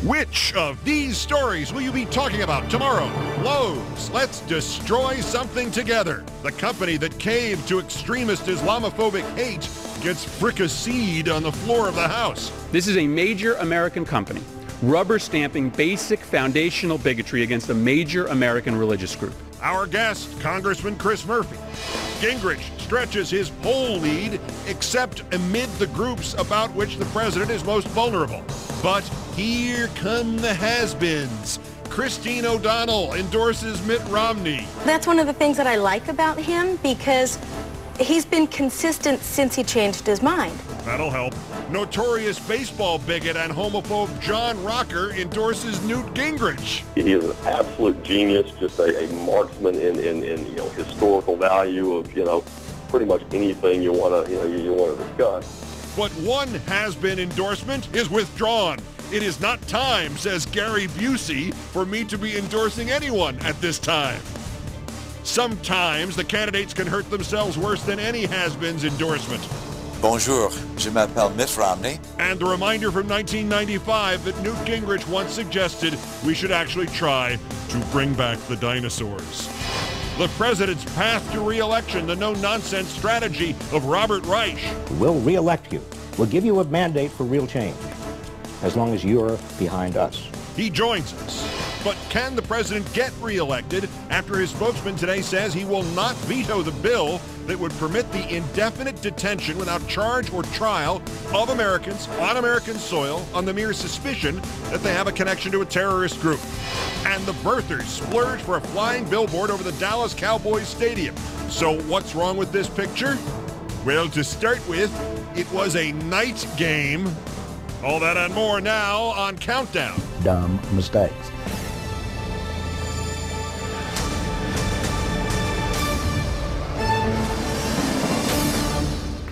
Which of these stories will you be talking about tomorrow? Lowe's, let's destroy something together. The company that caved to extremist Islamophobic hate gets fricasseed on the floor of the House. This is a major American company rubber stamping basic foundational bigotry against a major American religious group. Our guest, Congressman Chris Murphy. Gingrich stretches his poll lead, except amid the groups about which the president is most vulnerable. But here come the has-beens. Christine O'Donnell endorses Mitt Romney. That's one of the things that I like about him, because he's been consistent since he changed his mind. That'll help. Notorious baseball bigot and homophobe John Rocker endorses Newt Gingrich. He is an absolute genius, just a marksman in historical value of pretty much anything you want to discuss. But one has-been endorsement is withdrawn. It is not time, says Gary Busey, for me to be endorsing anyone at this time. Sometimes the candidates can hurt themselves worse than any has-been's endorsement. Bonjour, je m'appelle Mitt Romney. And the reminder from 1995 that Newt Gingrich once suggested we should actually try to bring back the dinosaurs. The president's path to re-election, the no-nonsense strategy of Robert Reich. We'll re-elect you. We'll give you a mandate for real change, as long as you're behind us. He joins us. But can the president get re-elected after his spokesman today says he will not veto the bill that would permit the indefinite detention without charge or trial of Americans on American soil on the mere suspicion that they have a connection to a terrorist group? And the birthers splurge for a flying billboard over the Dallas Cowboys Stadium. So what's wrong with this picture? Well, to start with, it was a night game. All that and more now on Countdown. Dumb mistakes.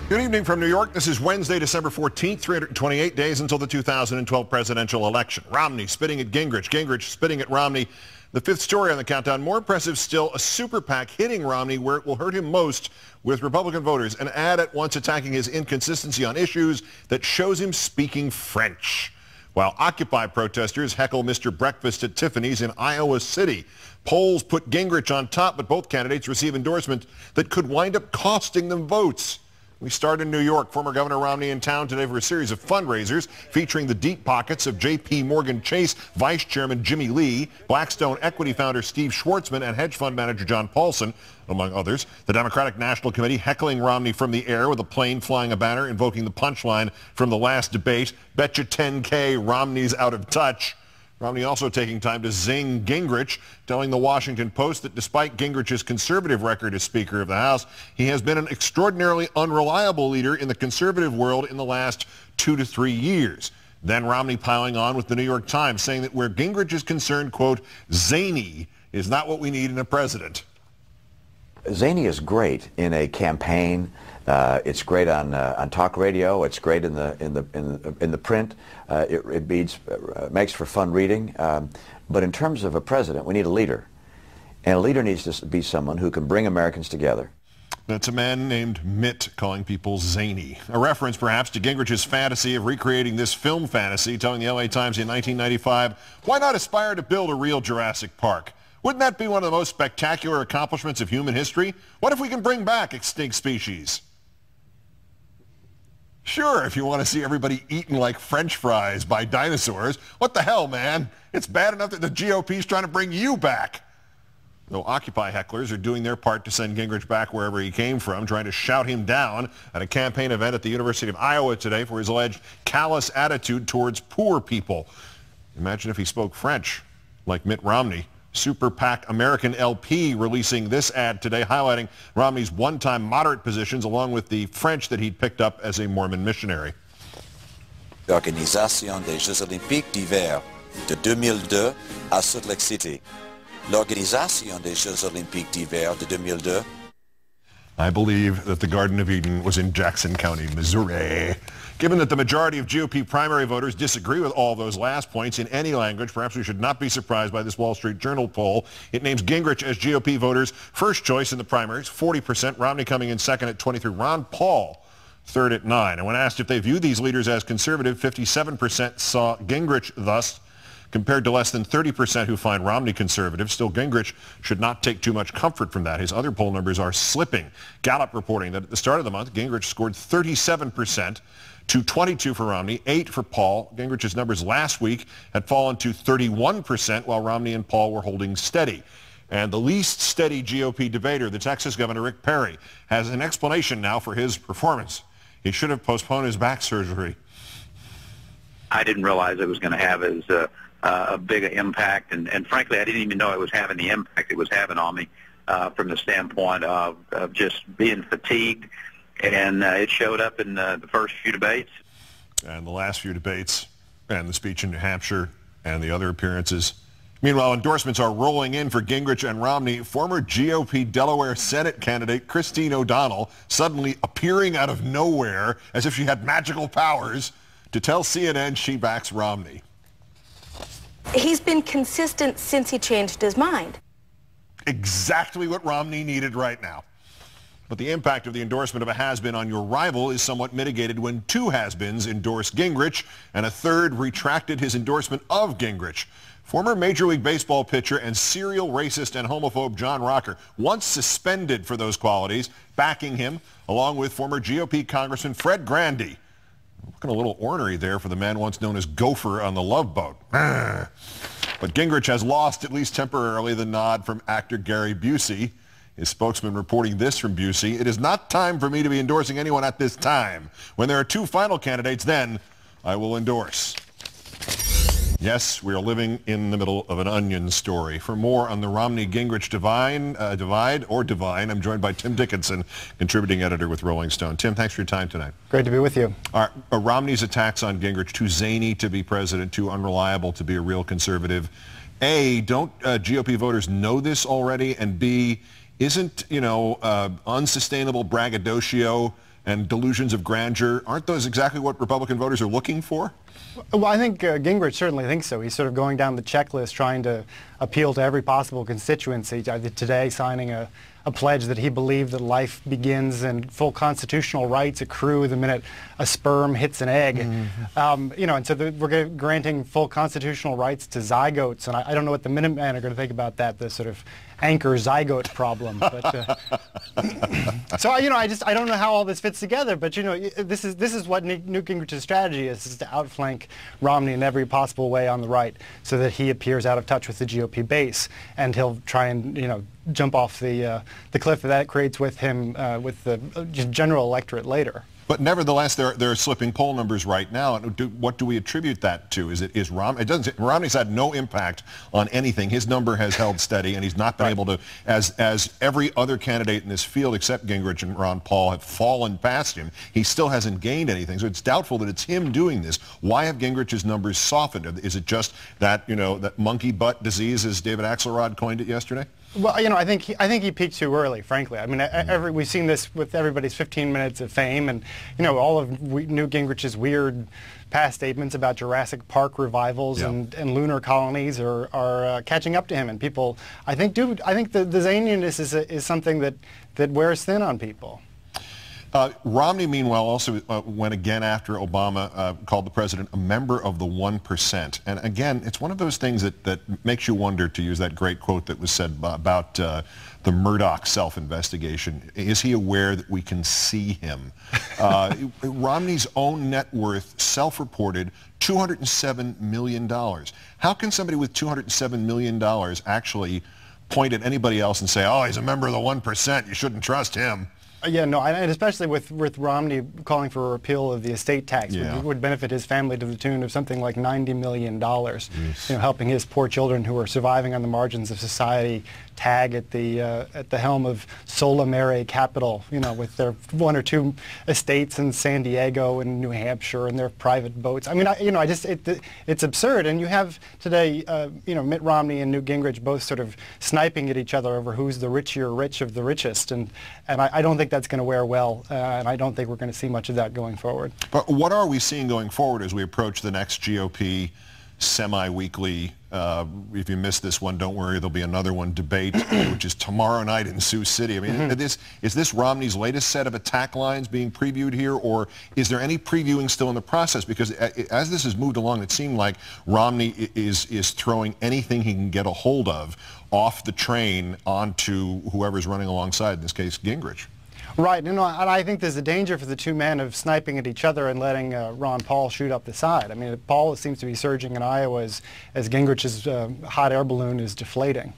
Good evening from New York. This is Wednesday, December 14th, 328 days until the 2012 presidential election. Romney spitting at Gingrich, Gingrich spitting at Romney. The fifth story on the countdown, more impressive still, a super PAC hitting Romney where it will hurt him most with Republican voters. An ad at once attacking his inconsistency on issues that shows him speaking French. While Occupy protesters heckle Mr. Breakfast at Tiffany's in Iowa City. Polls put Gingrich on top, but both candidates receive endorsement that could wind up costing them votes. We start in New York. Former Governor Romney in town today for a series of fundraisers featuring the deep pockets of J.P. Morgan Chase Vice Chairman Jimmy Lee, Blackstone equity founder Steve Schwartzman, and hedge fund manager John Paulson, among others. The Democratic National Committee heckling Romney from the air with a plane flying a banner invoking the punchline from the last debate, "Betcha 10K, Romney's out of touch." Romney also taking time to zing Gingrich, telling the Washington Post that despite Gingrich's conservative record as Speaker of the House, he has been an extraordinarily unreliable leader in the conservative world in the last 2 to 3 years. Then Romney piling on with the New York Times, saying that where Gingrich is concerned, quote, zany is not what we need in a president. Zany is great in a campaign. It's great on talk radio. It's great in the print. It makes for fun reading. But in terms of a president, we need a leader, and a leader needs to be someone who can bring Americans together. That's a man named Mitt calling people zany. A reference, perhaps, to Gingrich's fantasy of recreating this film fantasy, telling the LA Times in 1995, "Why not aspire to build a real Jurassic Park? Wouldn't that be one of the most spectacular accomplishments of human history? What if we can bring back extinct species?" Sure, if you want to see everybody eaten like French fries by dinosaurs. What the hell, man? It's bad enough that the GOP's trying to bring you back. Though Occupy hecklers are doing their part to send Gingrich back wherever he came from, trying to shout him down at a campaign event at the University of Iowa today for his alleged callous attitude towards poor people. Imagine if he spoke French, like Mitt Romney. Super PAC American LP releasing this ad today, highlighting Romney's one-time moderate positions along with the French that he'd picked up as a Mormon missionary. L'organisation des Jeux Olympiques d'hiver de 2002 à Salt Lake City. L'organisation des Jeux Olympiques d'hiver de 2002. I believe that the Garden of Eden was in Jackson County, Missouri. Given that the majority of GOP primary voters disagree with all those last points in any language, perhaps we should not be surprised by this Wall Street Journal poll. It names Gingrich as GOP voters' first choice in the primaries, 40%. Romney coming in second at 23%. Ron Paul third at 9%. And when asked if they view these leaders as conservative, 57% saw Gingrich thus compared to less than 30% who find Romney conservative. Still, Gingrich should not take too much comfort from that. His other poll numbers are slipping. Gallup reporting that at the start of the month, Gingrich scored 37% to 22 for Romney, 8 for Paul. Gingrich's numbers last week had fallen to 31%, while Romney and Paul were holding steady. And the least steady GOP debater, the Texas Governor Rick Perry, has an explanation now for his performance. He should have postponed his back surgery. I didn't realize it was going to have as a big impact, and frankly, I didn't even know it was having the impact it was having on me from the standpoint of just being fatigued, and it showed up in the first few debates. And the last few debates, and the speech in New Hampshire, and the other appearances. Meanwhile, endorsements are rolling in for Gingrich and Romney. Former GOP Delaware Senate candidate Christine O'Donnell suddenly appearing out of nowhere as if she had magical powers to tell CNN she backs Romney. He's been consistent since he changed his mind. Exactly what Romney needed right now. But the impact of the endorsement of a has-been on your rival is somewhat mitigated when two has-beens endorsed Gingrich and a third retracted his endorsement of Gingrich. Former Major League Baseball pitcher and serial racist and homophobe John Rocker, once suspended for those qualities, backing him, along with former GOP Congressman Fred Grandy. Looking a little ornery there for the man once known as Gopher on the Love Boat. But Gingrich has lost, at least temporarily, the nod from actor Gary Busey. His spokesman reporting this from Busey: "It is not time for me to be endorsing anyone at this time. When there are two final candidates, then I will endorse." Yes, we are living in the middle of an onion story. For more on the Romney-Gingrich divide, I'm joined by Tim Dickinson, contributing editor with Rolling Stone. Tim, thanks for your time tonight. Great to be with you. Romney's attacks on Gingrich, too zany to be president, too unreliable to be a real conservative. A, don't GOP voters know this already? And B, isn't, unsustainable braggadocio and delusions of grandeur, aren't those exactly what Republican voters are looking for? Well, I think Gingrich certainly thinks so. He's sort of going down the checklist trying to appeal to every possible constituency. Today signing a pledge that he believed that life begins and full constitutional rights accrue the minute a sperm hits an egg. Mm-hmm. And so we're granting full constitutional rights to zygotes, and I don't know what the Minutemen are going to think about that, the sort of anchor zygote problem. But so I don't know how all this fits together. But this is what Newt Gingrich's strategy is to outflank Romney in every possible way on the right, so that he appears out of touch with the GOP base, and he'll try and jump off the cliff that creates with him with the general electorate later. But nevertheless, there are slipping poll numbers right now. What do we attribute that to? Is Romney's had no impact on anything. His number has held steady, and he's not been able to, as every other candidate in this field except Gingrich and Ron Paul have fallen past him. He still hasn't gained anything. So it's doubtful that it's him doing this. Why have Gingrich's numbers softened? Is it just that that monkey butt disease, as David Axelrod coined it yesterday? Well, I think he peaked too early, frankly. I mean, we've seen this with everybody's 15 minutes of fame, and all of Newt Gingrich's weird past statements about Jurassic Park revivals and lunar colonies are catching up to him, and people, I think the zaniness is something that wears thin on people. Romney, meanwhile, also went again after Obama called the president a member of the 1%. And again, it's one of those things that makes you wonder, to use that great quote that was said about the Murdoch self-investigation. Is he aware that we can see him? Romney's own net worth, self-reported, $207 million. How can somebody with $207 million actually point at anybody else and say, oh, he's a member of the 1%, you shouldn't trust him? Yeah, no, and especially with Romney calling for a repeal of the estate tax, which would benefit his family to the tune of something like $90 million, helping his poor children who are surviving on the margins of society tag at the helm of Sola Mare Capital, with their one or two estates in San Diego and New Hampshire and their private boats. I mean, it's absurd. And you have today, Mitt Romney and Newt Gingrich both sort of sniping at each other over who's the richier rich of the richest, and I don't think that's going to wear well, and I don't think we're going to see much of that going forward. But what are we seeing going forward as we approach the next GOP semi-weekly, if you missed this one, don't worry, there'll be another one, debate, which is tomorrow night in Sioux City. I mean, is this Romney's latest set of attack lines being previewed here, or is there any previewing still in the process? Because as this has moved along, it seemed like Romney is throwing anything he can get a hold of off the train onto whoever's running alongside, in this case, Gingrich. Right, and I think there's a danger for the two men of sniping at each other and letting Ron Paul shoot up the side. I mean, Paul seems to be surging in Iowa as Gingrich's hot air balloon is deflating.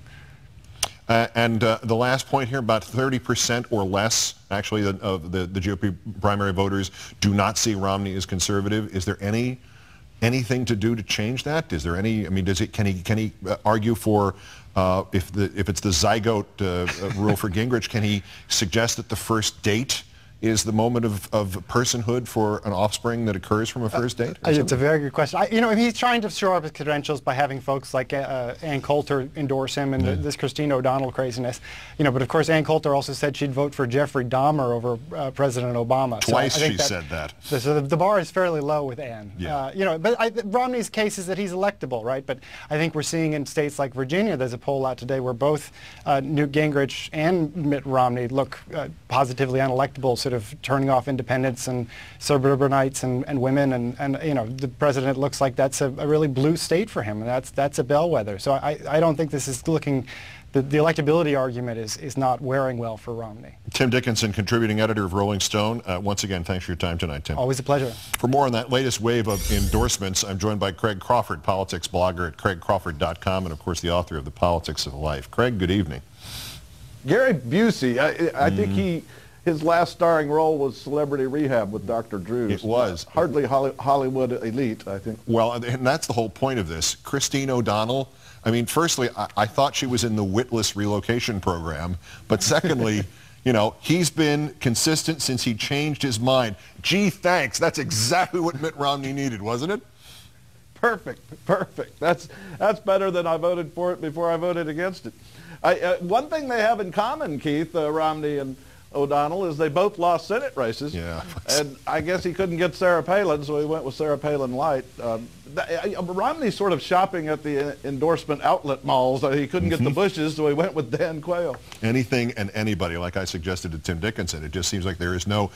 And the last point here, about 30% or less, actually, of the GOP primary voters do not see Romney as conservative. Is there anything to do to change that? Is there any? I mean, can he argue for? If it's the zygote rule for Gingrich, can he suggest that the first date is the moment of personhood for an offspring that occurs from a first date? It's a very good question. You know, he's trying to shore up his credentials by having folks like Ann Coulter endorse him and this Christine O'Donnell craziness. You know, but of course Ann Coulter also said she'd vote for Jeffrey Dahmer over President Obama. Twice so she said that. So the bar is fairly low with Ann. Yeah. You know, but Romney's case is that he's electable, right? But I think we're seeing in states like Virginia, there's a poll out today where both Newt Gingrich and Mitt Romney look positively unelectable, sort of turning off independents and suburbanites and women, and you know, the president looks like that's a really blue state for him, and that's a bellwether. So I don't think this is looking. The electability argument is not wearing well for Romney. Tim Dickinson, contributing editor of Rolling Stone. Once again, thanks for your time tonight, Tim. Always a pleasure. For more on that latest wave of endorsements, I'm joined by Craig Crawford, politics blogger at craigcrawford.com, and of course the author of The Politics of Life. Craig, good evening. Gary Busey, I think his last starring role was Celebrity Rehab with Dr. Drews. It was. Hardly Hollywood elite, I think. Well, and that's the whole point of this. Christine O'Donnell, I mean, firstly, I thought she was in the Witless relocation program, but secondly, you know, he's been consistent since he changed his mind. Gee, thanks. That's exactly what Mitt Romney needed, wasn't it? Perfect. That's better than I voted for it before I voted against it. One thing they have in common, Keith, Romney and O'Donnell, is they both lost Senate races. Yeah. And I guess he couldn't get Sarah Palin, so he went with Sarah Palin Light. Romney's sort of shopping at the endorsement outlet malls. He couldn't get the Bushes, so he went with Dan Quayle. Anything and anybody, like I suggested to Tim Dickinson. It just seems like there's no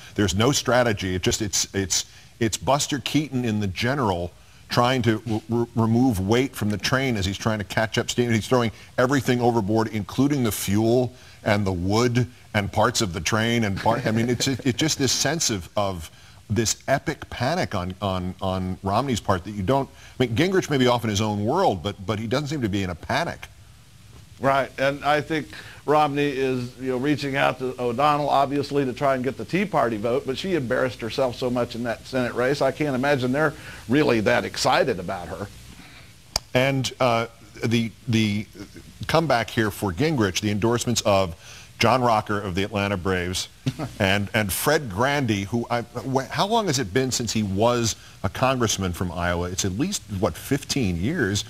strategy. It's Buster Keaton in The General trying to remove weight from the train as he's trying to catch up steam. He's throwing everything overboard, including the fuel and the wood and parts of the train. I mean, it's just this sense of this epic panic on Romney's part that you don't. I mean, Gingrich may be off in his own world, but he doesn't seem to be in a panic. Right, and I think Romney is, you know, reaching out to O'Donnell, obviously, to try and get the Tea Party vote, but she embarrassed herself so much in that Senate race. I can't imagine they're really that excited about her. And the comeback here for Gingrich, the endorsements of John Rocker of the Atlanta Braves and Fred Grandy, who how long has it been since he was a congressman from Iowa? It's at least, what, 15 years?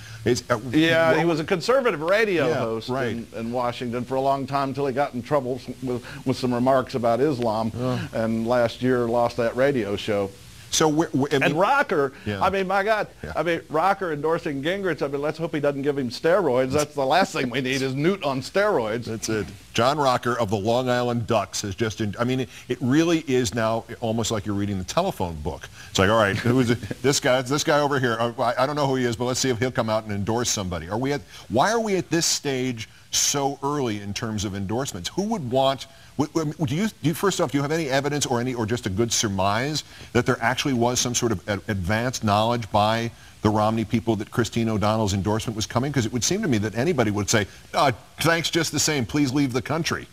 Yeah, he was a conservative radio host in Washington for a long time until he got in trouble with some remarks about Islam, and last year lost that radio show. So and Rocker, I mean, my God, I mean, Rocker endorsing Gingrich, I mean, let's hope he doesn't give him steroids. That's the last thing we need is Newt on steroids. That's it. John Rocker of the Long Island Ducks has just, I mean, it really is now almost like you're reading the telephone book. It's like, all right, who is it? This guy over here. I don't know who he is, but let's see if he'll come out and endorse somebody. Why are we at this stage so early in terms of endorsements? Who would want? Do you first off, do you have any evidence or just a good surmise that there actually was some sort of advanced knowledge by the Romney people that Christine O'Donnell's endorsement was coming? Because it would seem to me that anybody would say, thanks just the same, please leave the country.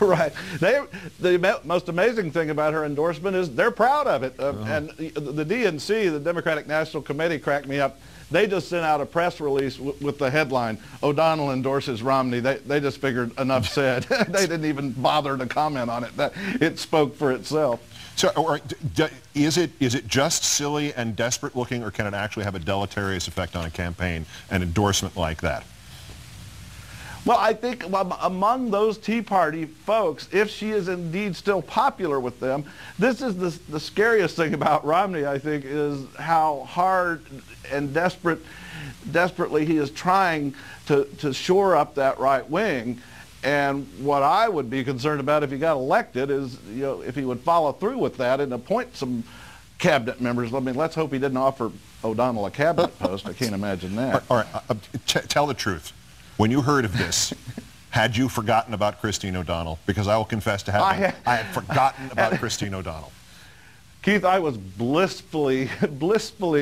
Right. The most amazing thing about her endorsement is they're proud of it. And the DNC, the Democratic National Committee, cracked me up. They just sent out a press release with the headline, O'Donnell endorses Romney. They just figured enough said. They didn't even bother to comment on it. It spoke for itself. So is it just silly and desperate looking, or can it actually have a deleterious effect on a campaign, an endorsement like that? Well, I think among those Tea Party folks, if she is indeed still popular with them, this is the scariest thing about Romney, I think, is how hard and desperately he is trying to shore up that right wing. And what I would be concerned about if he got elected is, you know, if he would follow through with that and appoint some cabinet members. I mean, let's hope he didn't offer O'Donnell a cabinet post. I can't imagine that. All right, tell the truth. When you heard of this, had you forgotten about Christine O'Donnell? Because I will confess to having, I had forgotten about Christine O'Donnell. Keith, I was blissfully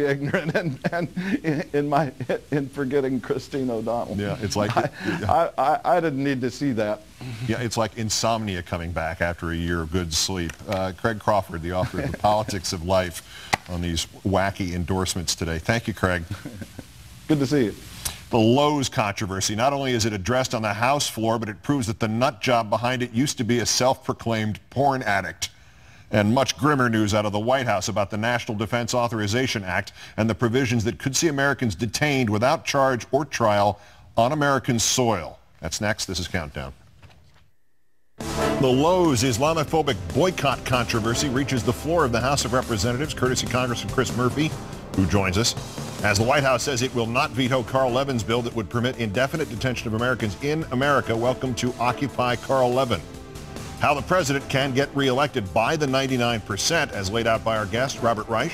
ignorant in forgetting Christine O'Donnell. Yeah, it's like I didn't need to see that. Yeah, it's like insomnia coming back after a year of good sleep. Craig Crawford, the author of The Politics of Life, on these wacky endorsements today. Thank you, Craig. Good to see you. The Lowe's controversy. Not only is it addressed on the House floor, but it proves that the nut job behind it used to be a self-proclaimed porn addict. And much grimmer news out of the White House about the National Defense Authorization Act and the provisions that could see Americans detained without charge or trial on American soil. That's next. This is Countdown. The Lowe's Islamophobic boycott controversy reaches the floor of the House of Representatives, courtesy Congressman Chris Murphy, who joins us, as the White House says it will not veto Carl Levin's bill that would permit indefinite detention of Americans in America. Welcome to Occupy Carl Levin. How the president can get reelected by the 99%, as laid out by our guest, Robert Reich,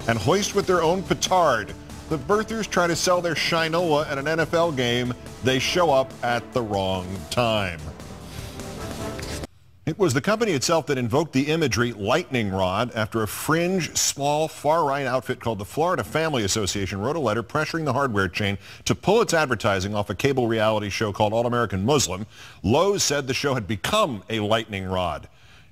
and hoist with their own petard. The birthers try to sell their Shinola at an NFL game. They show up at the wrong time. It was the company itself that invoked the imagery lightning rod after a fringe, small, far-right outfit called the Florida Family Association wrote a letter pressuring the hardware chain to pull its advertising off a cable reality show called All-American Muslim. Lowe's said the show had become a lightning rod.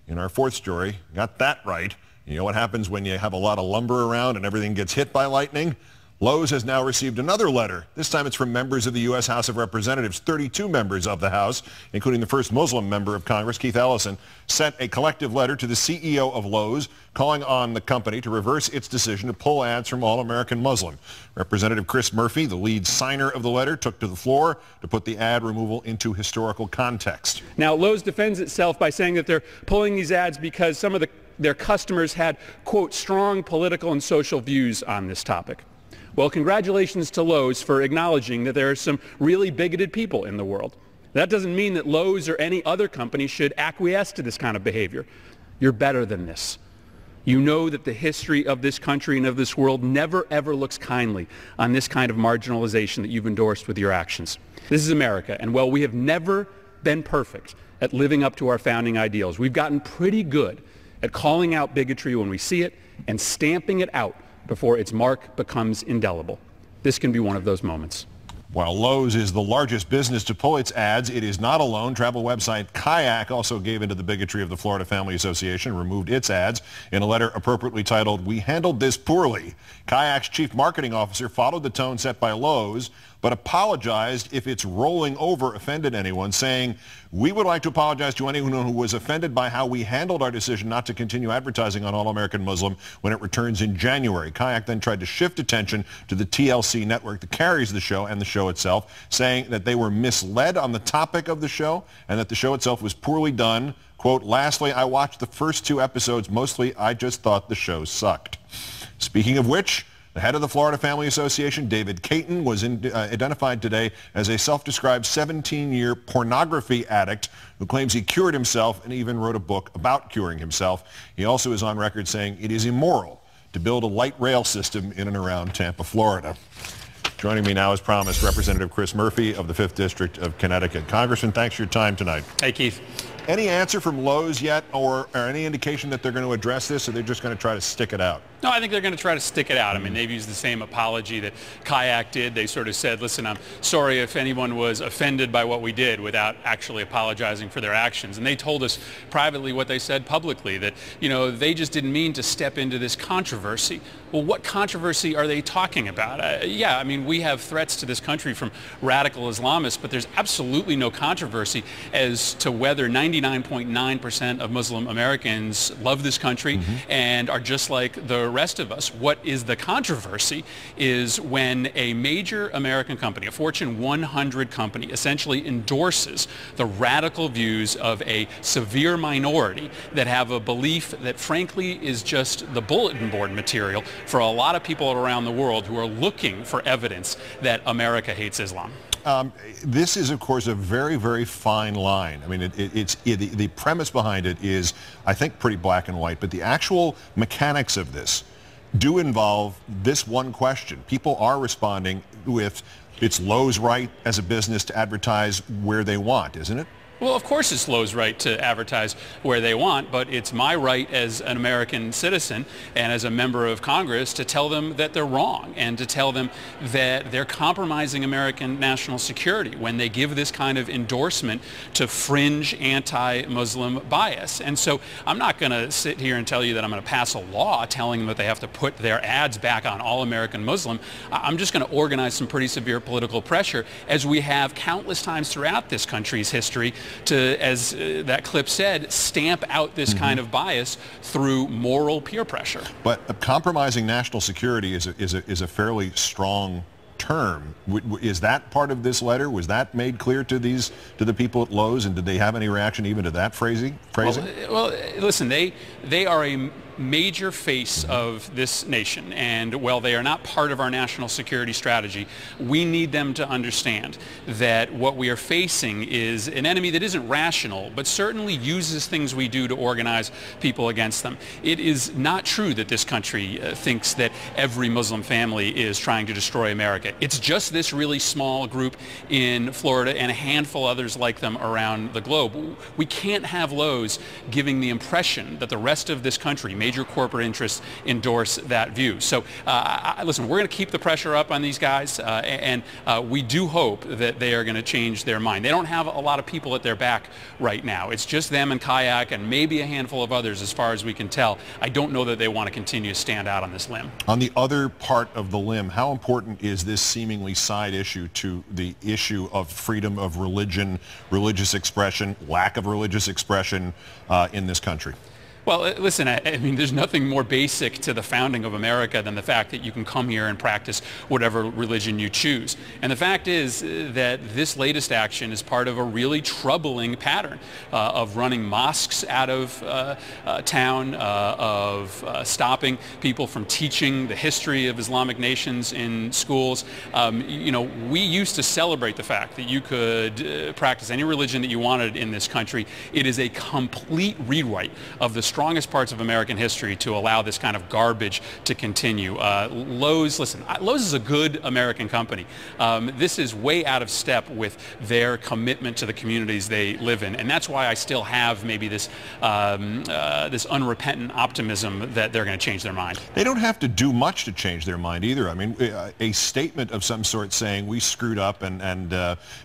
In our fourth story, got that right. You know what happens when you have a lot of lumber around and everything gets hit by lightning? Lowe's has now received another letter. This time it's from members of the U.S. House of Representatives. 32 members of the House, including the first Muslim member of Congress, Keith Ellison, sent a collective letter to the CEO of Lowe's calling on the company to reverse its decision to pull ads from All-American Muslim. Representative Chris Murphy, the lead signer of the letter, took to the floor to put the ad removal into historical context. Now, Lowe's defends itself by saying that they're pulling these ads because some of their customers had, quote, strong political and social views on this topic. Well, congratulations to Lowe's for acknowledging that there are some really bigoted people in the world. That doesn't mean that Lowe's or any other company should acquiesce to this kind of behavior. You're better than this. You know that the history of this country and of this world never, ever looks kindly on this kind of marginalization that you've endorsed with your actions. This is America, and while we have never been perfect at living up to our founding ideals, we've gotten pretty good at calling out bigotry when we see it and stamping it out before its mark becomes indelible. This can be one of those moments. While Lowe's is the largest business to pull its ads, it is not alone. Travel website Kayak also gave into the bigotry of the Florida Family Association, removed its ads in a letter appropriately titled, "We handled this poorly." Kayak's chief marketing officer followed the tone set by Lowe's, but apologized if its rolling over offended anyone, saying, "We would like to apologize to anyone who was offended by how we handled our decision not to continue advertising on All-American Muslim when it returns in January." Kayak then tried to shift attention to the TLC network that carries the show and the show itself, saying that they were misled on the topic of the show and that the show itself was poorly done. Quote, "Lastly, I watched the first 2 episodes. Mostly, I just thought the show sucked." Speaking of which, the head of the Florida Family Association, David Caton, was identified today as a self-described 17-year pornography addict who claims he cured himself and even wrote a book about curing himself. He also is on record saying it is immoral to build a light rail system in and around Tampa, Florida. Joining me now, as promised, Representative Chris Murphy of the 5th District of Connecticut. Congressman, thanks for your time tonight. Hey, Keith. Any answer from Lowe's yet, or any indication that they're going to address this, or they're just going to try to stick it out? No, I think they're going to try to stick it out. I mean, they've used the same apology that Kayak did. They sort of said, listen, I'm sorry if anyone was offended by what we did, without actually apologizing for their actions. And they told us privately what they said publicly, that, you know, they just didn't mean to step into this controversy. Well, what controversy are they talking about? Yeah, I mean, we have threats to this country from radical Islamists, but there's absolutely no controversy as to whether 90 99.9% of Muslim Americans love this country and are just like the rest of us. What is the controversy is when a major American company, a Fortune 100 company, essentially endorses the radical views of a severe minority that have a belief that frankly is just the bulletin board material for a lot of people around the world who are looking for evidence that America hates Islam. This is, of course, a very, very fine line. I mean, the premise behind it is, I think, pretty black and white, but the actual mechanics of this do involve this one question. People are responding with, it's Lowe's right as a business to advertise where they want, isn't it? Well, of course it's Lowe's right to advertise where they want, but it's my right as an American citizen and as a member of Congress to tell them that they're wrong and to tell them that they're compromising American national security when they give this kind of endorsement to fringe anti-Muslim bias. And so I'm not going to sit here and tell you that I'm going to pass a law telling them that they have to put their ads back on all American Muslim. I'm just going to organize some pretty severe political pressure, as we have countless times throughout this country's history, to, as that clip said, stamp out this kind of bias through moral peer pressure. But compromising national security is a fairly strong term. Is that part of this letter? Was that made clear to the people at Lowe's, and did they have any reaction even to that phrasing? Well, listen, they are a major face of this nation, and while they are not part of our national security strategy, we need them to understand that what we are facing is an enemy that isn't rational, but certainly uses things we do to organize people against them. It is not true that this country thinks that every Muslim family is trying to destroy America. It's just this really small group in Florida and a handful others like them around the globe. We can't have Lowe's giving the impression that the rest of this country, major corporate interests, endorse that view. So listen, we're going to keep the pressure up on these guys, and we do hope that they are going to change their mind. They don't have a lot of people at their back right now. It's just them and Kayak and maybe a handful of others as far as we can tell. I don't know that they want to continue to stand out on this limb. On the other part of the limb, how important is this seemingly side issue to the issue of freedom of religion, religious expression, lack of religious expression in this country? Well, listen, I mean, there's nothing more basic to the founding of America than the fact that you can come here and practice whatever religion you choose. And the fact is that this latest action is part of a really troubling pattern of running mosques out of town, of stopping people from teaching the history of Islamic nations in schools. You know, we used to celebrate the fact that you could practice any religion that you wanted in this country. It is a complete rewrite of the strongest parts of American history to allow this kind of garbage to continue. Lowe's, listen, Lowe's is a good American company. This is way out of step with their commitment to the communities they live in, and that's why I still have maybe this this unrepentant optimism that they're going to change their mind. They don't have to do much to change their mind either. I mean, a statement of some sort saying we screwed up and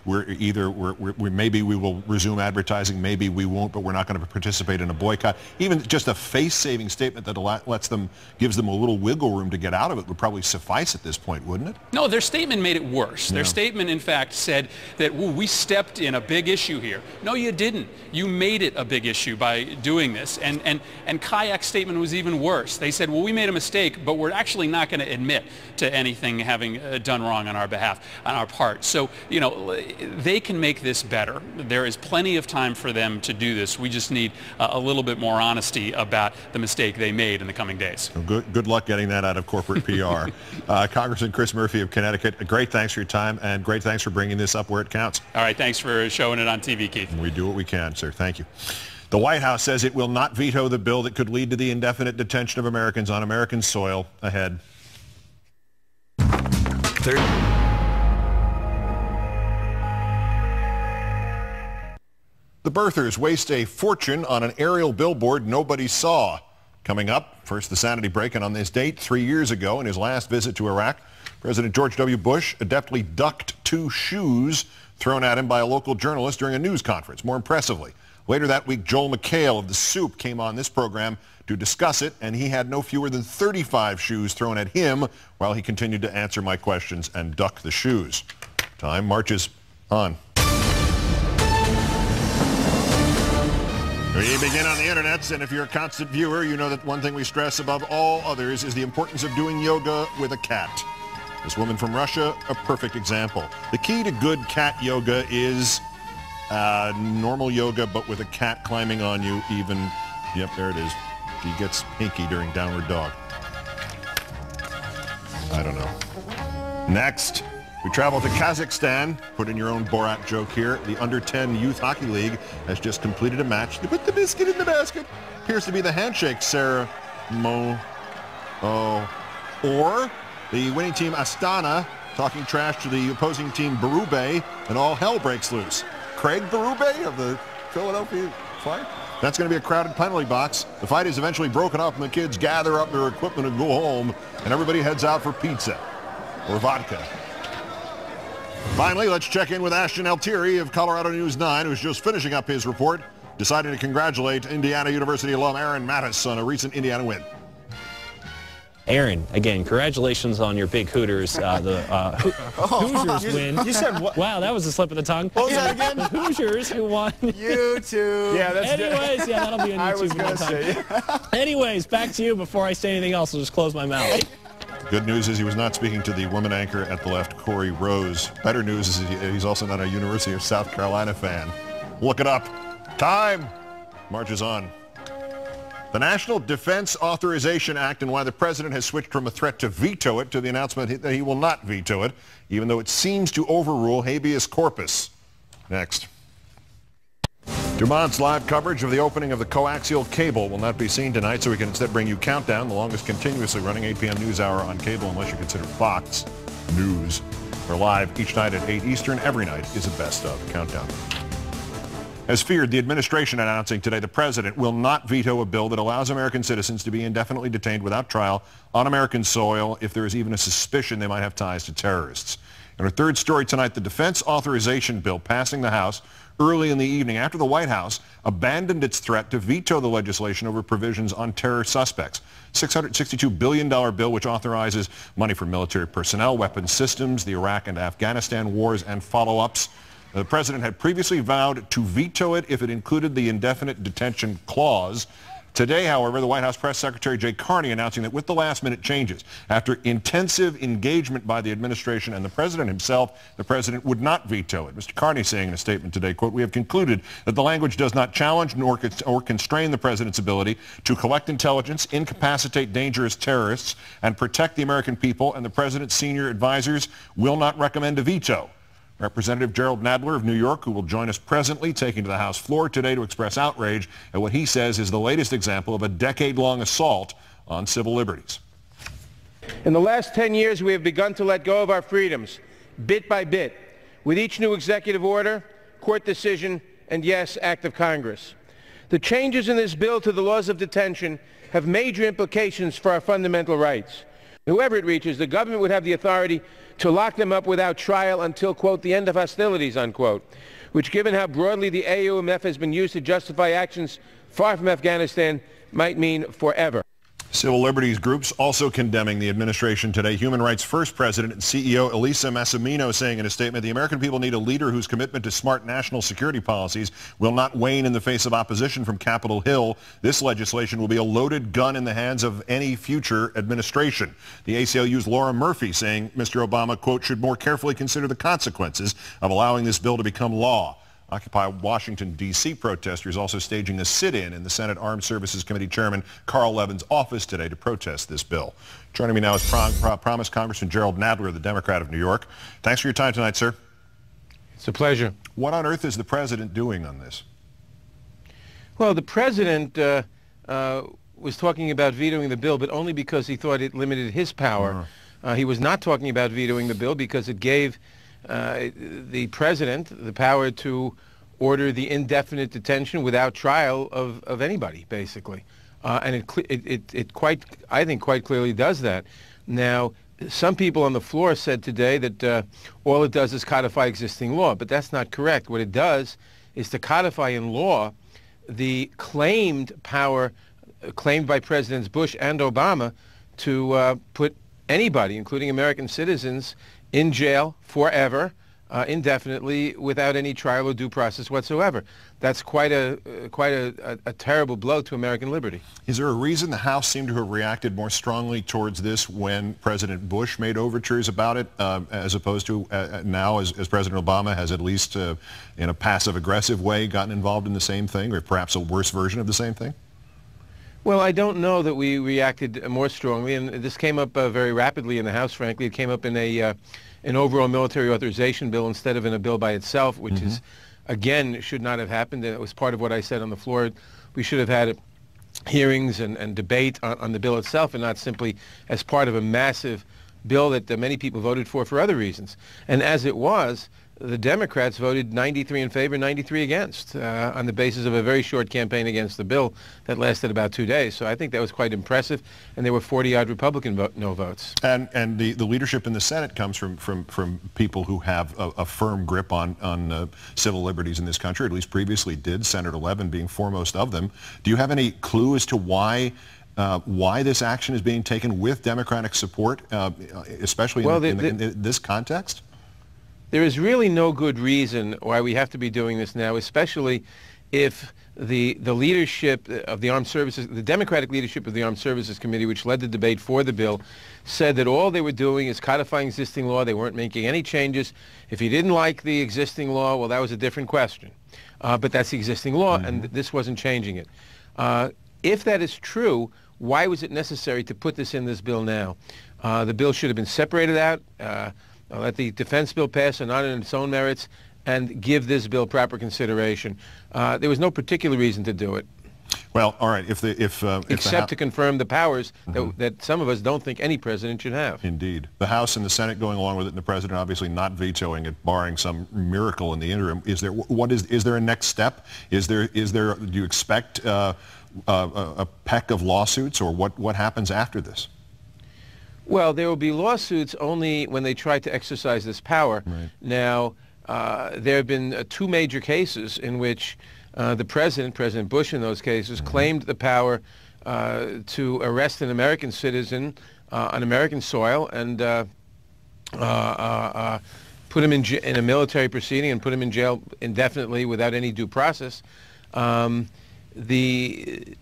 maybe we will resume advertising, maybe we won't, but we're not going to participate in a boycott. Even just a face-saving statement that gives them a little wiggle room to get out of it would probably suffice at this point, wouldn't it? No, their statement made it worse. Their statement, in fact, said that we stepped in a big issue here. No, you didn't. You made it a big issue by doing this. And Kayak's statement was even worse. They said, well, we made a mistake, but we're actually not going to admit to anything having done wrong on our behalf, on our part. So, you know, they can make this better. There is plenty of time for them to do this. We just need a little bit more honesty about the mistake they made in the coming days. Well, good luck getting that out of corporate PR. Congressman Chris Murphy of Connecticut, great thanks for your time, and great thanks for bringing this up where it counts. All right, thanks for showing it on TV, Keith. We do what we can, sir. Thank you. The White House says it will not veto the bill that could lead to the indefinite detention of Americans on American soil. Ahead. The birthers waste a fortune on an aerial billboard nobody saw. Coming up, first the sanity break, and on this date 3 years ago in his last visit to Iraq, President George W. Bush adeptly ducked 2 shoes thrown at him by a local journalist during a news conference. More impressively, later that week, Joel McHale of The Soup came on this program to discuss it, and he had no fewer than 35 shoes thrown at him while he continued to answer my questions and duck the shoes. Time marches on. We begin on the internets, and if you're a constant viewer, you know that one thing we stress above all others is the importance of doing yoga with a cat. This woman from Russia, a perfect example. The key to good cat yoga is normal yoga, but with a cat climbing on you even. Yep, there it is. She gets hinky during downward dog. I don't know. Next, we travel to Kazakhstan. Put in your own Borat joke here. The Under-10 Youth Hockey League has just completed a match. They put the biscuit in the basket. Appears to be the handshake ceremony. Or the winning team Astana talking trash to the opposing team Berube, and all hell breaks loose. Craig Berube of the Philadelphia Flyers. That's going to be a crowded penalty box. The fight is eventually broken up, and the kids gather up their equipment and go home, and everybody heads out for pizza or vodka. Finally, let's check in with Ashton Altieri of Colorado News 9, who's just finishing up his report, deciding to congratulate Indiana University alum Aaron Mattis on a recent Indiana win. Aaron, again, congratulations on your big Hooters. Hoosiers win. You said what? Wow, that was a slip of the tongue. What was that again? The Hoosiers who won. YouTube. Yeah, that's Anyways, yeah, that'll be on YouTube. I was going to say. Anyways, back to you. Before I say anything else, I'll just close my mouth. Good news is he was not speaking to the woman anchor at the left, Corey Rose. Better news is he's also not a University of South Carolina fan. Look it up. Time marches on. The National Defense Authorization Act, and why the president has switched from a threat to veto it to the announcement that he will not veto it, even though it seems to overrule habeas corpus. Next. Dumont's live coverage of the opening of the coaxial cable will not be seen tonight, so we can instead bring you Countdown, the longest continuously running 8 p.m. news hour on cable, unless you consider Fox News. We're live each night at 8 Eastern. Every night is a best of Countdown. As feared, the administration announcing today the president will not veto a bill that allows American citizens to be indefinitely detained without trial on American soil if there is even a suspicion they might have ties to terrorists. In our third story tonight, the defense authorization bill passing the House early in the evening after the White House abandoned its threat to veto the legislation over provisions on terror suspects. $662 billion bill which authorizes money for military personnel, weapons systems, the Iraq and Afghanistan wars, and follow-ups. The president had previously vowed to veto it if it included the indefinite detention clause. Today, however, the White House Press Secretary Jay Carney announcing that with the last-minute changes, after intensive engagement by the administration and the president himself, the president would not veto it. Mr. Carney saying in a statement today, quote, "We have concluded that the language does not challenge nor constrain the president's ability to collect intelligence, incapacitate dangerous terrorists, and protect the American people, and the president's senior advisors will not recommend a veto." Representative Jerrold Nadler of New York, who will join us presently, taking to the House floor today to express outrage at what he says is the latest example of a decade-long assault on civil liberties. In the last 10 years, we have begun to let go of our freedoms, bit by bit, with each new executive order, court decision, and yes, act of Congress. The changes in this bill to the laws of detention have major implications for our fundamental rights. Whoever it reaches, the government would have the authority to lock them up without trial until, quote, the end of hostilities, unquote, which, given how broadly the AUMF has been used to justify actions far from Afghanistan, might mean forever. Civil liberties groups also condemning the administration today. Human Rights First President and CEO Elisa Massimino saying in a statement, the American people need a leader whose commitment to smart national security policies will not wane in the face of opposition from Capitol Hill. This legislation will be a loaded gun in the hands of any future administration. The ACLU's Laura Murphy saying Mr. Obama, quote, should more carefully consider the consequences of allowing this bill to become law. Occupy Washington, D.C. protesters also staging a sit-in the Senate Armed Services Committee Chairman Carl Levin's office today to protest this bill. Joining me now is promised Congressman Jerrold Nadler, the Democrat of New York. Thanks for your time tonight, sir. It's a pleasure. What on earth is the president doing on this? Well, the president was talking about vetoing the bill, but only because he thought it limited his power. He was not talking about vetoing the bill because it gave the president the power to order the indefinite detention without trial of anybody, basically. And it quite, I think, quite clearly does that. Now, some people on the floor said today that all it does is codify existing law, but that's not correct. What it does is to codify in law the claimed power claimed by Presidents Bush and Obama to put anybody, including American citizens, in jail forever indefinitely without any trial or due process whatsoever. That's quite a terrible blow to American liberty. Is there a reason the House seemed to have reacted more strongly towards this when President Bush made overtures about it, as opposed to now as President Obama has at least in a passive-aggressive way gotten involved in the same thing, or perhaps a worse version of the same thing? Well, I don't know that we reacted more strongly, and this came up very rapidly in the House, frankly. It came up in an overall military authorization bill instead of in a bill by itself, which is, again, should not have happened. It was part of what I said on the floor. We should have had hearings and debate on the bill itself and not simply as part of a massive bill that many people voted for other reasons. And as it was, the Democrats voted 93 in favor, 93 against, on the basis of a very short campaign against the bill that lasted about 2 days. So I think that was quite impressive, and there were 40-odd Republican no votes. And the leadership in the Senate comes from people who have a firm grip on civil liberties in this country, or at least previously did, Senator Levin being foremost of them. Do you have any clue as to why this action is being taken with Democratic support, especially in this context? There is really no good reason why we have to be doing this now, especially if the leadership of the Armed Services, the Democratic leadership of the Armed Services Committee, which led the debate for the bill, said that all they were doing is codifying existing law. They weren't making any changes. If you didn't like the existing law, well, that was a different question. But that's the existing law, and this wasn't changing it. If that is true, why was it necessary to put this in this bill now? The bill should have been separated out. Let the defense bill pass on its own merits and give this bill proper consideration. There was no particular reason to do it. Well, all right. Except to confirm the powers that some of us don't think any president should have. Indeed. The House and the Senate going along with it, and the president obviously not vetoing it, barring some miracle in the interim. Is there a next step? Do you expect a peck of lawsuits, or what happens after this? Well, there will be lawsuits only when they try to exercise this power. Right. Now, there have been two major cases in which the President Bush in those cases, claimed the power to arrest an American citizen on American soil and put him in a military proceeding and put him in jail indefinitely without any due process. The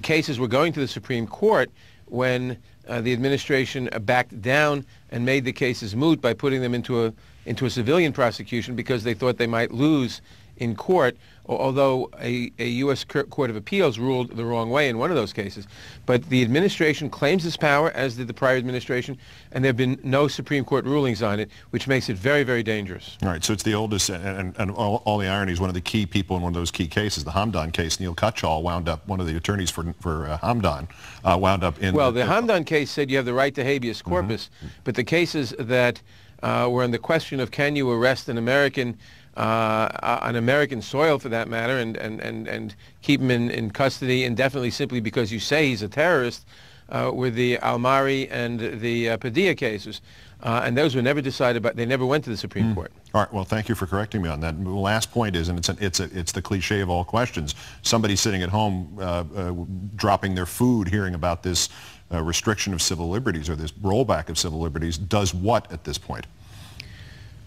cases were going to the Supreme Court when the administration backed down and made the cases moot by putting them into a civilian prosecution because they thought they might lose in court, although a U.S. Court of Appeals ruled the wrong way in one of those cases. But the administration claims this power, as did the prior administration, and there have been no Supreme Court rulings on it, which makes it very, very dangerous. All right, so it's the oldest, and all the ironies, one of the key people in one of those key cases, the Hamdan case, Neil Cutshall wound up, one of the attorneys for Hamdan, wound up in... Well, the Hamdan case said you have the right to habeas corpus, but the cases that were on the question of can you arrest an American on American soil, for that matter, and keep him in custody indefinitely simply because you say he's a terrorist, were the Almari and the Padilla cases. And those were never decided by, they never went to the Supreme Court. All right, well, thank you for correcting me on that. The last point is, and it's the cliche of all questions, somebody sitting at home dropping their food hearing about this restriction of civil liberties or this rollback of civil liberties does what at this point?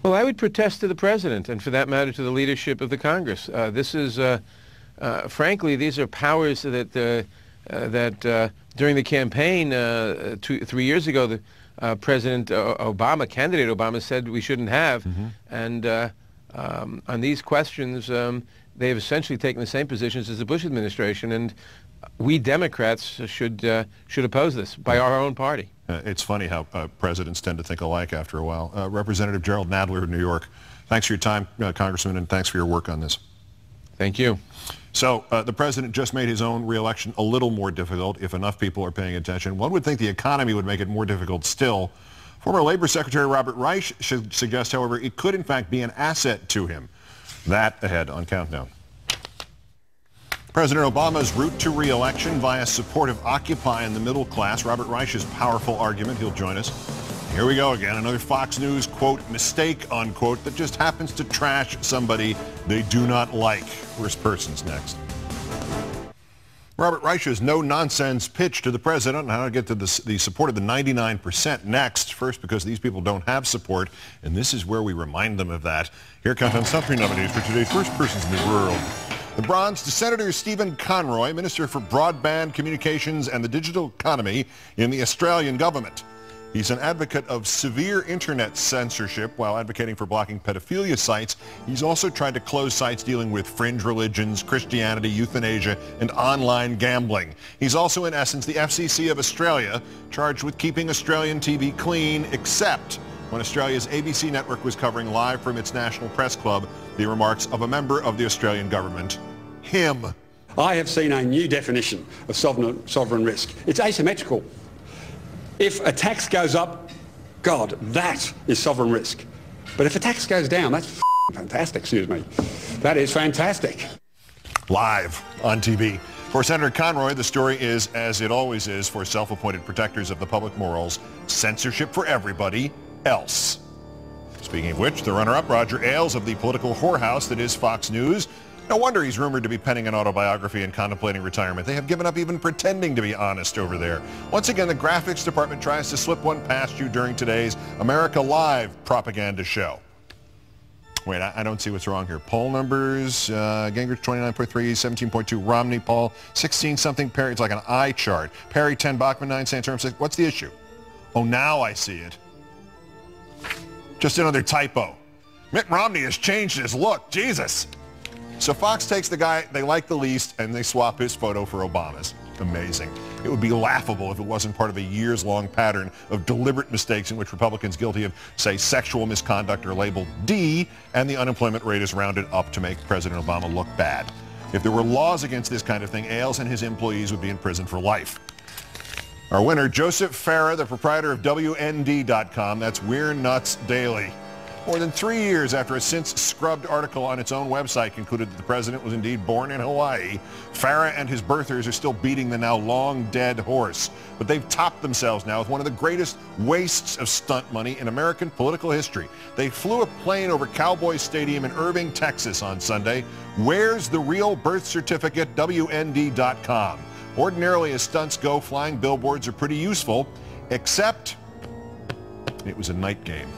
Well, I would protest to the president, and for that matter, to the leadership of the Congress. This is, frankly, these are powers that during the campaign 3 years ago, the President Obama, candidate Obama, said we shouldn't have. And on these questions, they have essentially taken the same positions as the Bush administration, and we Democrats should oppose this by our own party. It's funny how presidents tend to think alike after a while. Representative Jerrold Nadler of New York, thanks for your time, Congressman, and thanks for your work on this. Thank you. So the president just made his own re-election a little more difficult if enough people are paying attention. One would think the economy would make it more difficult still. Former Labor Secretary Robert Reich should suggest, however, it could in fact be an asset to him. That ahead on Countdown. President Obama's route to re-election via support of Occupy in the middle class. Robert Reich's powerful argument. He'll join us. Here we go again. Another Fox News, quote, mistake, unquote, that just happens to trash somebody they do not like. First Person's next. Robert Reich's no-nonsense pitch to the president on how to get to the support of the 99% next. First, because these people don't have support, and this is where we remind them of that. Here comes on top 3 nominees for today's First Persons in the World. The bronze to Senator Stephen Conroy, Minister for Broadband Communications and the Digital Economy in the Australian government. He's an advocate of severe internet censorship while advocating for blocking pedophilia sites. He's also tried to close sites dealing with fringe religions, Christianity, euthanasia, and online gambling. He's also, in essence, the FCC of Australia, charged with keeping Australian TV clean, except when Australia's ABC network was covering live from its National Press Club the remarks of a member of the Australian government, him. I have seen a new definition of sovereign risk. It's asymmetrical. If a tax goes up, God, that is sovereign risk. But if a tax goes down, that's fantastic, excuse me. That is fantastic. Live on TV. For Senator Conroy, the story is, as it always is for self-appointed protectors of the public morals, censorship for everybody else. Speaking of which, the runner-up, Roger Ailes of the political whorehouse that is Fox News. No wonder he's rumored to be penning an autobiography and contemplating retirement. They have given up even pretending to be honest over there. Once again, the graphics department tries to slip one past you during today's America Live propaganda show. Wait, I don't see what's wrong here. Poll numbers, Gingrich 29.3, 17.2, Romney, Paul 16-something, Perry, it's like an eye chart. Perry 10, Bachmann 9, Santorum 6. What's the issue? Oh, now I see it. Just another typo. Mitt Romney has changed his look. Jesus. So Fox takes the guy they like the least and they swap his photo for Obama's. Amazing. It would be laughable if it wasn't part of a years-long pattern of deliberate mistakes in which Republicans guilty of, say, sexual misconduct are labeled D, and the unemployment rate is rounded up to make President Obama look bad. If there were laws against this kind of thing, Ailes and his employees would be in prison for life. Our winner, Joseph Farah, the proprietor of WND.com. That's We're Nuts Daily. More than 3 years after a since-scrubbed article on its own website concluded that the president was indeed born in Hawaii, Farah and his birthers are still beating the now long-dead horse. But they've topped themselves now with one of the greatest wastes of stunt money in American political history. They flew a plane over Cowboy Stadium in Irving, Texas on Sunday. Where's the real birth certificate? WND.com. Ordinarily, as stunts go, flying billboards are pretty useful, except it was a night game.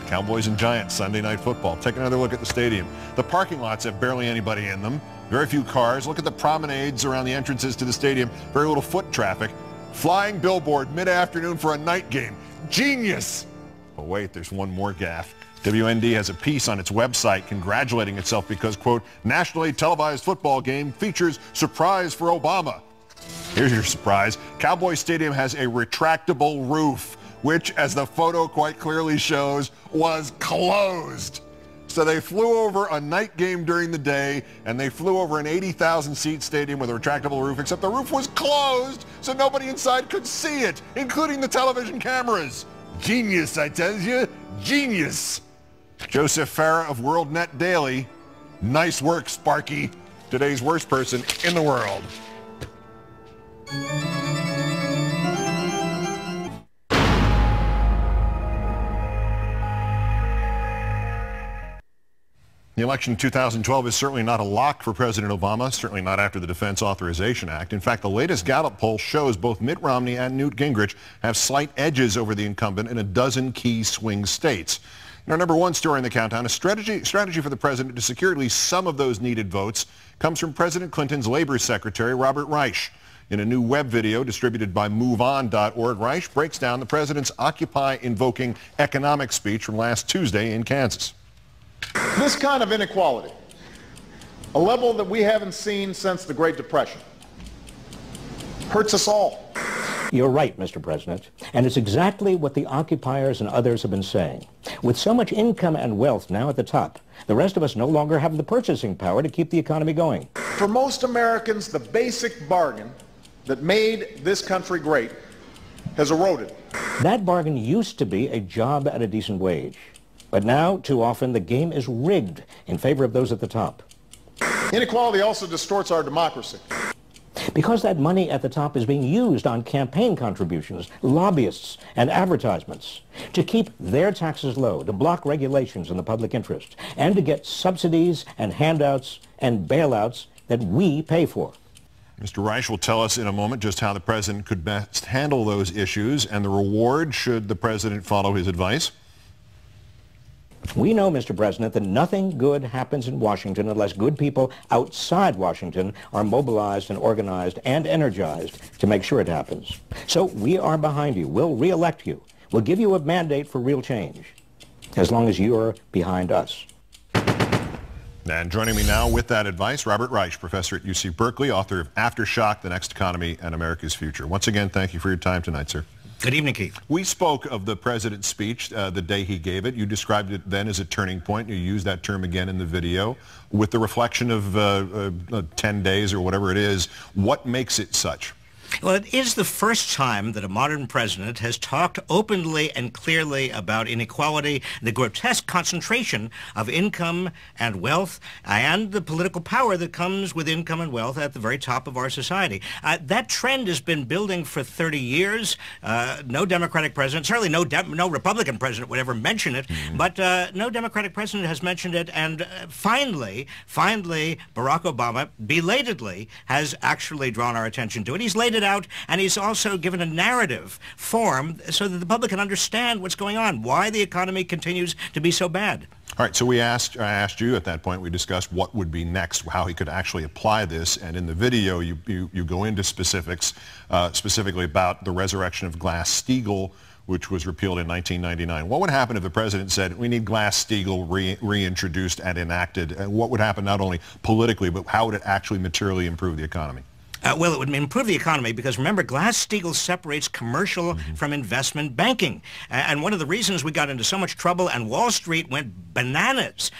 Cowboys and Giants, Sunday Night Football. Take another look at the stadium. The parking lots have barely anybody in them. Very few cars. Look at the promenades around the entrances to the stadium. Very little foot traffic. Flying billboard mid-afternoon for a night game. Genius! Oh, wait, there's one more gaffe. WND has a piece on its website congratulating itself because, quote, nationally televised football game features surprise for Obama. Here's your surprise. Cowboy Stadium has a retractable roof, which, as the photo quite clearly shows, was closed. So they flew over a night game during the day, and they flew over an 80,000-seat stadium with a retractable roof, except the roof was closed, so nobody inside could see it, including the television cameras. Genius, I tell you. Genius. Joseph Farah of WorldNet Daily. Nice work, Sparky. Today's worst person in the world. The election in 2012 is certainly not a lock for President Obama, certainly not after the Defense Authorization Act. In fact, the latest Gallup poll shows both Mitt Romney and Newt Gingrich have slight edges over the incumbent in a dozen key swing states. In our number one story in the countdown, a strategy for the president to secure at least some of those needed votes comes from President Clinton's Labor Secretary, Robert Reich. In a new web video distributed by MoveOn.org, Reich breaks down the president's Occupy-invoking economic speech from last Tuesday in Kansas. This kind of inequality, a level that we haven't seen since the Great Depression, hurts us all. You're right, Mr. President, and it's exactly what the occupiers and others have been saying. With so much income and wealth now at the top, the rest of us no longer have the purchasing power to keep the economy going. For most Americans, the basic bargain that made this country great has eroded. That bargain used to be a job at a decent wage. But now, too often, the game is rigged in favor of those at the top. Inequality also distorts our democracy. Because that money at the top is being used on campaign contributions, lobbyists, and advertisements to keep their taxes low, to block regulations in the public interest, and to get subsidies and handouts and bailouts that we pay for. Mr. Reich will tell us in a moment just how the president could best handle those issues and the reward should the president follow his advice. We know, Mr. President, that nothing good happens in Washington unless good people outside Washington are mobilized and organized and energized to make sure it happens. So we are behind you. We'll re-elect you. We'll give you a mandate for real change, as long as you're behind us. And joining me now with that advice, Robert Reich, professor at UC Berkeley, author of Aftershock, The Next Economy and America's Future. Once again, thank you for your time tonight, sir. Good evening, Keith. We spoke of the president's speech the day he gave it. You described it then as a turning point. You used that term again in the video. With the reflection of 10 days or whatever it is, what makes it such? Well, it is the first time that a modern president has talked openly and clearly about inequality, the grotesque concentration of income and wealth, and the political power that comes with income and wealth at the very top of our society. That trend has been building for 30 years. No Democratic president, certainly no Republican president would ever mention it, but no Democratic president has mentioned it, and finally, Barack Obama, belatedly, has actually drawn our attention to it. He's laid it out, and he's also given a narrative form so that the public can understand what's going on, why the economy continues to be so bad. All right, so I asked you at that point, we discussed what would be next, how he could actually apply this, and in the video you go into specifics, specifically about the resurrection of Glass-Steagall, which was repealed in 1999. What would happen if the president said, we need Glass-Steagall reintroduced and enacted? And what would happen not only politically, but how would it actually materially improve the economy? Well, it would improve the economy because, remember, Glass-Steagall separates commercial from investment banking. And one of the reasons we got into so much trouble and Wall Street went bananas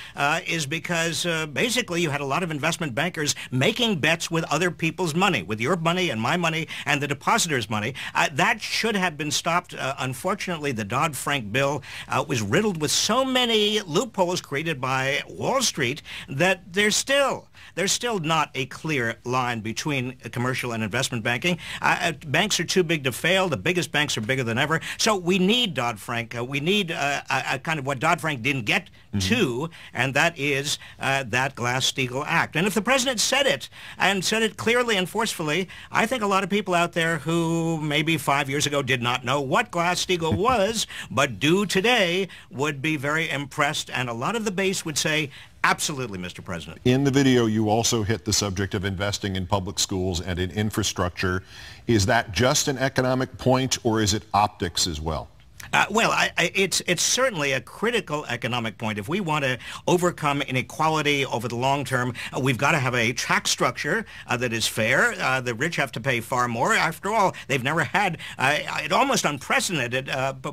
is because basically you had a lot of investment bankers making bets with other people's money, with your money and my money and the depositors' money. That should have been stopped. Unfortunately, the Dodd-Frank bill was riddled with so many loopholes created by Wall Street that there's still not a clear line between commercial and investment banking. Banks are too big to fail. The biggest banks are bigger than ever. So we need Dodd-Frank. We need a kind of what Dodd-Frank didn't get to, and that is that Glass-Steagall Act. And if the president said it, and said it clearly and forcefully, I think a lot of people out there who maybe 5 years ago did not know what Glass-Steagall was, but do today, would be very impressed, and a lot of the base would say, absolutely, Mr. President. In the video, you also hit the subject of investing in public schools and in infrastructure. Is that just an economic point, or is it optics as well? Well, it's certainly a critical economic point. If we want to overcome inequality over the long term, we've got to have a tax structure that is fair. The rich have to pay far more. After all, they've never had an almost unprecedented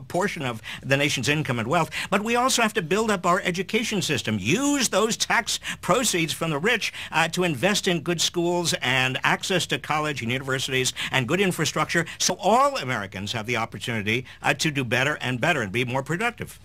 portion of the nation's income and wealth. But we also have to build up our education system, use those tax proceeds from the rich to invest in good schools and access to college and universities and good infrastructure, so all Americans have the opportunity to do better and better and be more productive.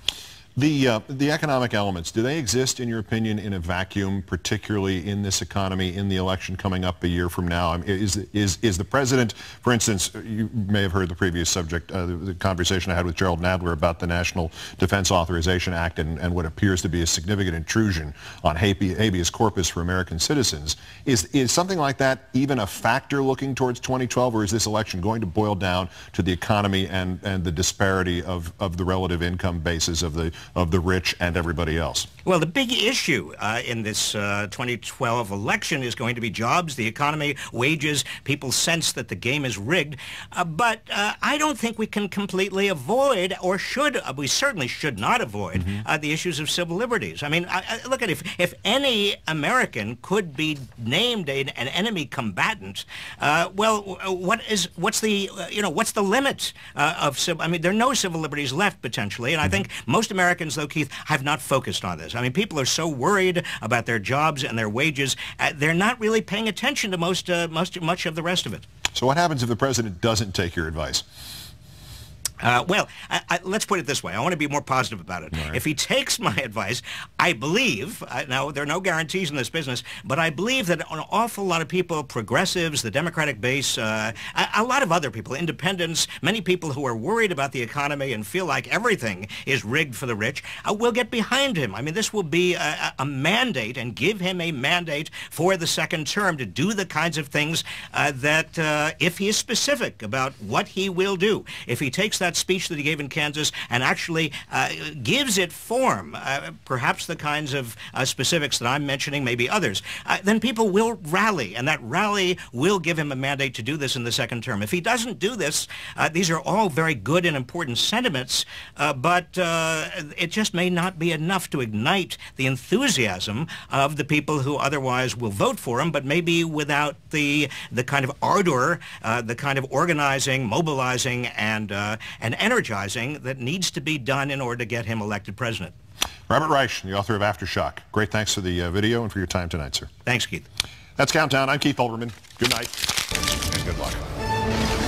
The economic elements, do they exist, in your opinion, in a vacuum, particularly in this economy, in the election coming up a year from now? I mean, is the president, for instance, you may have heard the previous subject, the conversation I had with Jerrold Nadler about the National Defense Authorization Act and what appears to be a significant intrusion on habeas corpus for American citizens. Is something like that even a factor looking towards 2012, or is this election going to boil down to the economy and the disparity of the relative income bases of the rich and everybody else? Well, the big issue in this 2012 election is going to be jobs, the economy, wages. People sense that the game is rigged. But I don't think we can completely avoid, or we certainly should not avoid, the issues of civil liberties. I mean, look at if any American could be named an enemy combatant, well, what's the limit of civil? I mean, there are no civil liberties left potentially, and I think most Americans, though, Keith, have not focused on this. I mean, people are so worried about their jobs and their wages, they're not really paying attention to much of the rest of it. So what happens if the president doesn't take your advice? Well, let's put it this way. I want to be more positive about it. Right. If he takes my advice, I believe, now there are no guarantees in this business, but I believe that an awful lot of people, progressives, the Democratic base, a lot of other people, independents, many people who are worried about the economy and feel like everything is rigged for the rich, will get behind him. I mean, this will be a mandate and give him a mandate for the second term to do the kinds of things that if he is specific about what he will do, if he takes that speech that he gave in Kansas and actually gives it form, perhaps the kinds of specifics that I'm mentioning, maybe others, then people will rally, and that rally will give him a mandate to do this in the second term. If he doesn't do this, these are all very good and important sentiments, but it just may not be enough to ignite the enthusiasm of the people who otherwise will vote for him, but maybe without the kind of ardor, the kind of organizing, mobilizing, and energizing that needs to be done in order to get him elected president. Robert Reich, the author of Aftershock. Great thanks for the video and for your time tonight, sir. Thanks, Keith. That's Countdown. I'm Keith Olbermann. Good night and good luck.